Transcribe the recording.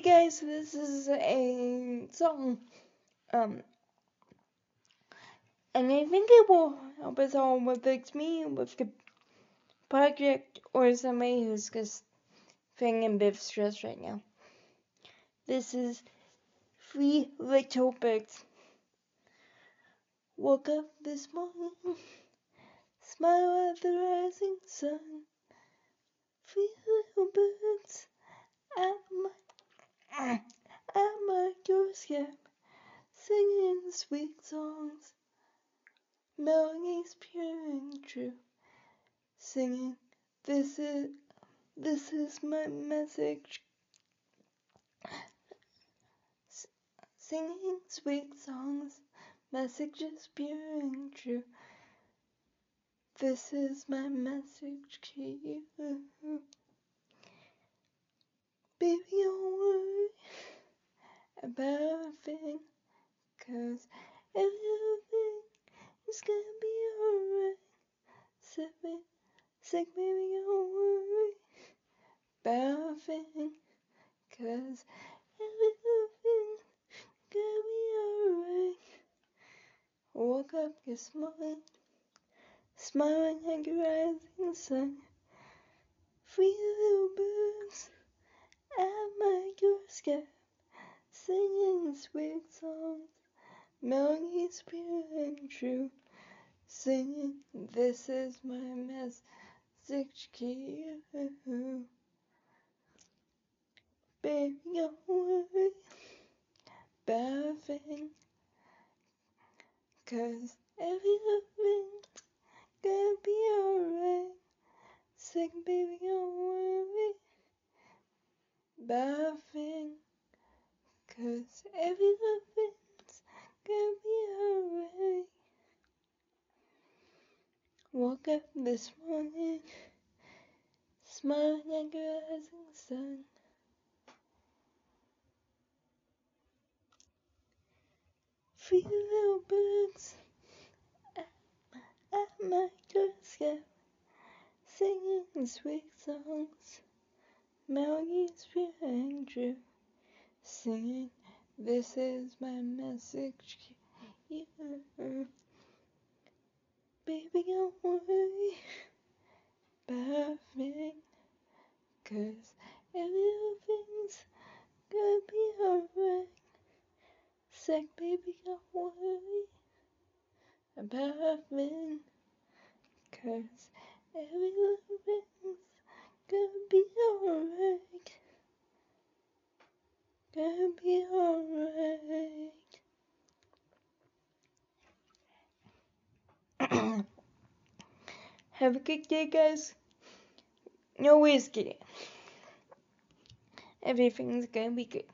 Hey guys, this is a song, and I think it will help us all, whether it's me with the project or somebody who's just feeling a bit of stress right now. This is 3 Little Birds. Woke up this morning, smile at the rising sun. 3 little birds at my doorstep, singing sweet songs, melodies pure and true. Singing, this is my message. Singing sweet songs, messages pure and true. This is my message to you. Baby, don't worry about a thing, 'cause everything is gonna be alright. Sick, baby, don't worry about a thing, 'cause everything's gonna be alright. Woke up this morning, smiling at the rising sun. 3 little birds at my doorstep, singing sweet songs, melodies pure and true. Singing, this is my message to you. Baby, don't worry about a thing, 'cause everything's gonna be alright. Sick, baby, don't worry about a thing, 'cause everything's gonna be alright. Woke up this morning, smiling at the rising sun. Three little birds at my doorstep, singing sweet songs, melodies pure and true. Singing, this is my message to you. Baby, don't worry about a thing, 'cause everything's gonna be alright. Sick, baby, don't worry about a thing, 'cause everything's gonna be alright. Gonna be alright. Have a good day, guys. No whiskey. Everything's gonna be good.